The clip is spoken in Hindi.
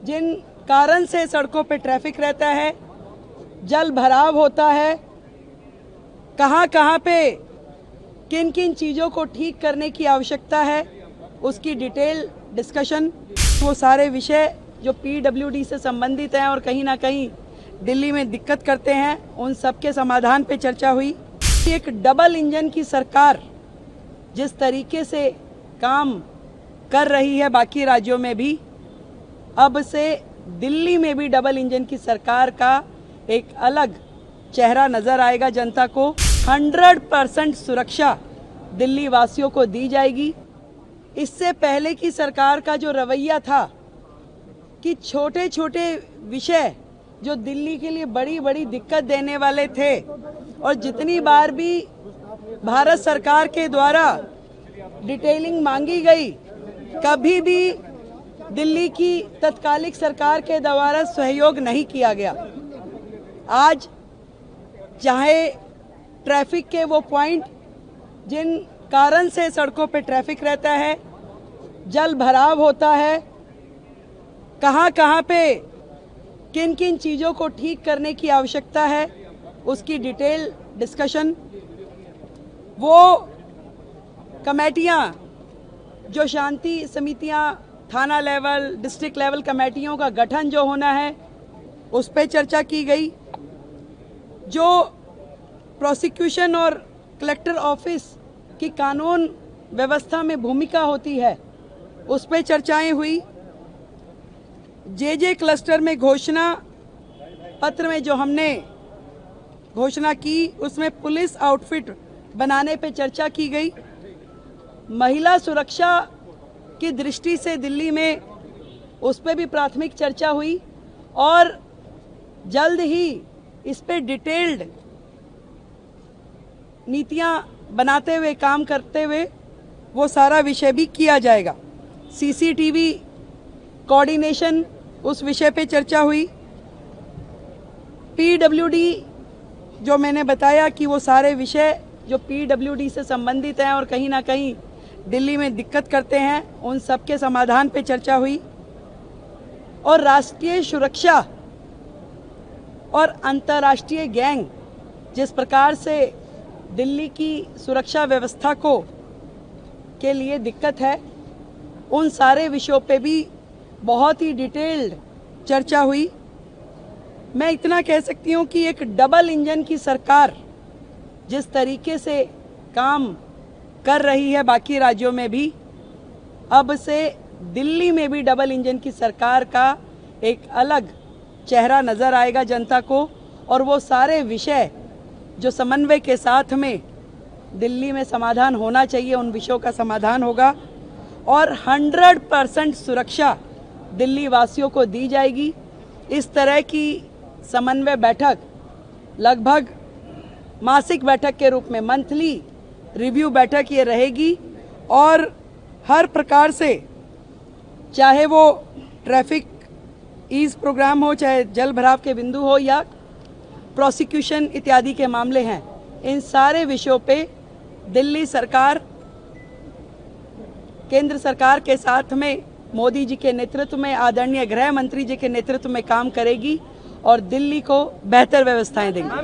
जिन कारण से सड़कों पे ट्रैफिक रहता है, जल भराव होता है, कहाँ कहाँ पे किन किन चीज़ों को ठीक करने की आवश्यकता है, उसकी डिटेल डिस्कशन, वो सारे विषय जो पीडब्ल्यूडी से संबंधित हैं और कहीं ना कहीं दिल्ली में दिक्कत करते हैं, उन सब के समाधान पे चर्चा हुई। एक डबल इंजन की सरकार जिस तरीके से काम कर रही है बाकी राज्यों में भी, अब से दिल्ली में भी डबल इंजन की सरकार का एक अलग चेहरा नजर आएगा जनता को। 100% सुरक्षा दिल्ली वासियों को दी जाएगी। इससे पहले की सरकार का जो रवैया था कि छोटे छोटे विषय जो दिल्ली के लिए बड़ी बड़ी दिक्कत देने वाले थे, और जितनी बार भी भारत सरकार के द्वारा डिटेलिंग मांगी गई, कभी भी दिल्ली की तत्कालिक सरकार के द्वारा सहयोग नहीं किया गया। आज चाहे ट्रैफिक के वो पॉइंट जिन कारण से सड़कों पे ट्रैफिक रहता है, जल भराव होता है, कहाँ कहाँ पे किन किन चीज़ों को ठीक करने की आवश्यकता है, उसकी डिटेल डिस्कशन, वो कमेटियाँ जो शांति समितियाँ, थाना लेवल, डिस्ट्रिक्ट लेवल कमेटियों का गठन जो होना है, उस पर चर्चा की गई। जो प्रोसिक्यूशन और कलेक्टर ऑफिस की कानून व्यवस्था में भूमिका होती है, उस पर चर्चाएं हुई। जे क्लस्टर में घोषणा पत्र में जो हमने घोषणा की, उसमें पुलिस आउटफिट बनाने पे चर्चा की गई। महिला सुरक्षा की दृष्टि से दिल्ली में उस पर भी प्राथमिक चर्चा हुई, और जल्द ही इस पे डिटेल्ड नीतियां बनाते हुए, काम करते हुए वो सारा विषय भी किया जाएगा। सीसीटीवी कोऑर्डिनेशन, उस विषय पे चर्चा हुई। पीडब्ल्यूडी जो मैंने बताया कि वो सारे विषय जो पीडब्ल्यूडी से संबंधित हैं और कहीं ना कहीं दिल्ली में दिक्कत करते हैं, उन सब के समाधान पे चर्चा हुई। और राष्ट्रीय सुरक्षा और अंतर्राष्ट्रीय गैंग जिस प्रकार से दिल्ली की सुरक्षा व्यवस्था को के लिए दिक्कत है, उन सारे विषयों पे भी बहुत ही डिटेल्ड चर्चा हुई। मैं इतना कह सकती हूँ कि एक डबल इंजन की सरकार जिस तरीके से काम कर रही है बाकी राज्यों में भी, अब से दिल्ली में भी डबल इंजन की सरकार का एक अलग चेहरा नजर आएगा जनता को। और वो सारे विषय जो समन्वय के साथ में दिल्ली में समाधान होना चाहिए, उन विषयों का समाधान होगा। और 100% सुरक्षा दिल्ली वासियों को दी जाएगी। इस तरह की समन्वय बैठक लगभग मासिक बैठक के रूप में, मंथली रिव्यू बैठक ये रहेगी। और हर प्रकार से, चाहे वो ट्रैफिक ईज प्रोग्राम हो, चाहे जल भराव के बिंदु हो, या प्रोसिक्यूशन इत्यादि के मामले हैं, इन सारे विषयों पे दिल्ली सरकार केंद्र सरकार के साथ में मोदी जी के नेतृत्व में, आदरणीय गृह मंत्री जी के नेतृत्व में काम करेगी और दिल्ली को बेहतर व्यवस्थाएं देंगी।